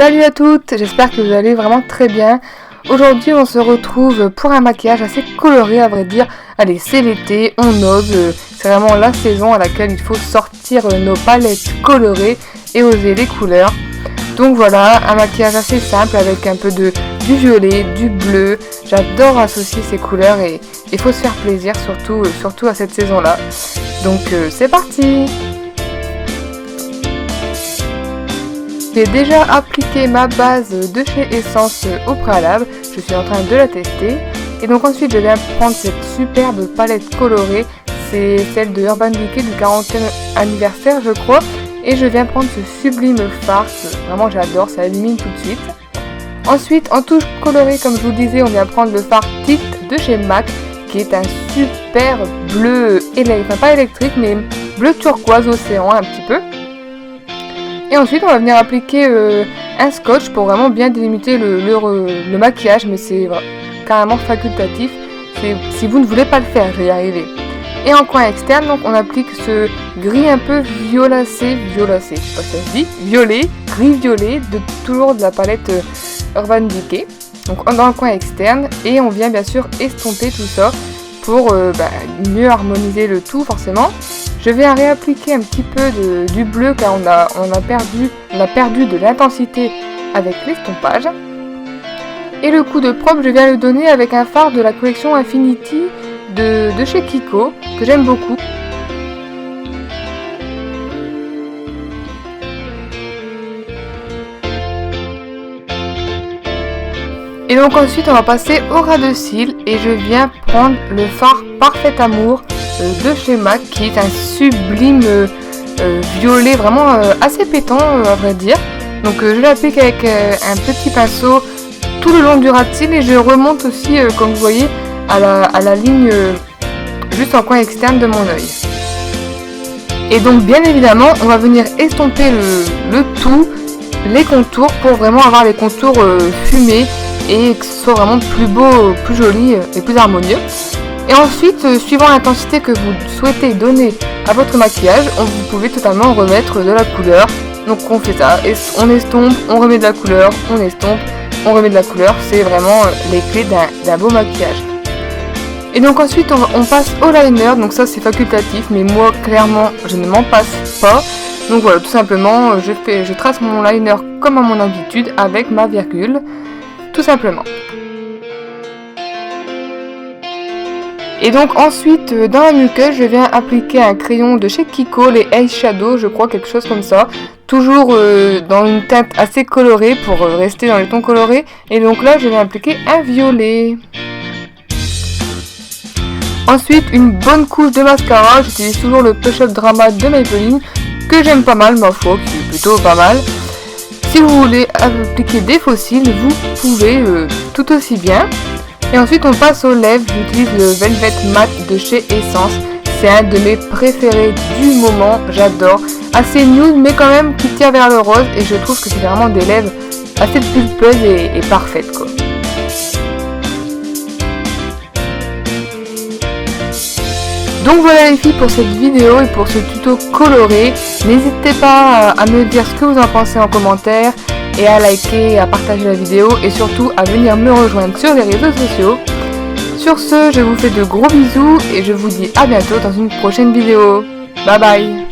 Salut à toutes, j'espère que vous allez vraiment très bien. Aujourd'hui on se retrouve pour un maquillage assez coloré à vrai dire. Allez, c'est l'été, on ose, c'est vraiment la saison à laquelle il faut sortir nos palettes colorées et oser les couleurs. Donc voilà, un maquillage assez simple avec un peu du violet, du bleu. J'adore associer ces couleurs et il faut se faire plaisir surtout à cette saison-là. Donc c'est parti! J'ai déjà appliqué ma base de chez Essence au préalable, je suis en train de la tester. Et donc ensuite je viens prendre cette superbe palette colorée, c'est celle de Urban Decay du 40e anniversaire je crois. Et je viens prendre ce sublime fard, vraiment j'adore, ça illumine tout de suite. Ensuite en touche colorée comme je vous disais, on vient prendre le fard Tilt de chez MAC, qui est un super bleu, enfin pas électrique mais bleu turquoise océan un petit peu. Et ensuite on va venir appliquer un scotch pour vraiment bien délimiter le maquillage, mais c'est carrément facultatif. Si vous ne voulez pas le faire, je vais y arriver. Et en coin externe, donc on applique ce gris un peu violacé, je sais pas si ça se dit, violet, gris violet, toujours de la palette Urban Decay. Donc dans le coin externe, et on vient bien sûr estomper tout ça pour mieux harmoniser le tout forcément. Je vais réappliquer un petit peu du bleu car on a perdu de l'intensité avec l'estompage. Et le coup de propre, je viens le donner avec un fard de la collection Infinity de chez Kiko, que j'aime beaucoup. Et donc ensuite on va passer au ras de cils et je viens prendre le fard Parfait Amour de chez MAC, qui est un sublime violet vraiment assez pétant à vrai dire. Donc je l'applique avec un petit pinceau tout le long du ras de cils et je remonte aussi comme vous voyez à la ligne juste en coin externe de mon œil. Et donc bien évidemment on va venir estomper le tout, les contours pour vraiment avoir les contours fumés et que ce soit vraiment plus beau, plus joli et plus harmonieux. Et ensuite, suivant l'intensité que vous souhaitez donner à votre maquillage, vous pouvez totalement remettre de la couleur. Donc on fait ça, on estompe, on remet de la couleur, on estompe, on remet de la couleur. C'est vraiment les clés d'un beau maquillage. Et donc ensuite on passe au liner, donc ça c'est facultatif, mais moi clairement je ne m'en passe pas. Donc voilà, tout simplement je trace mon liner comme à mon habitude avec ma virgule, tout simplement. Et donc ensuite dans la muqueuse je viens appliquer un crayon de chez Kiko, les Eyeshadow je crois, quelque chose comme ça. Toujours dans une teinte assez colorée pour rester dans les tons colorés. Et donc là je viens appliquer un violet. Ensuite une bonne couche de mascara, j'utilise toujours le Push Up Drama de Maybelline, que j'aime pas mal ma foi, qui est plutôt pas mal. Si vous voulez appliquer des faux cils, vous pouvez tout aussi bien. Et ensuite on passe aux lèvres, j'utilise le Velvet Matte de chez Essence. C'est un de mes préférés du moment, j'adore. Assez nude mais quand même qui tire vers le rose et je trouve que c'est vraiment des lèvres assez pulpeuses et parfaites quoi. Donc voilà les filles pour cette vidéo et pour ce tuto coloré. N'hésitez pas à me dire ce que vous en pensez en commentaire et à liker, à partager la vidéo et surtout à venir me rejoindre sur les réseaux sociaux. Sur ce, je vous fais de gros bisous et je vous dis à bientôt dans une prochaine vidéo. Bye bye.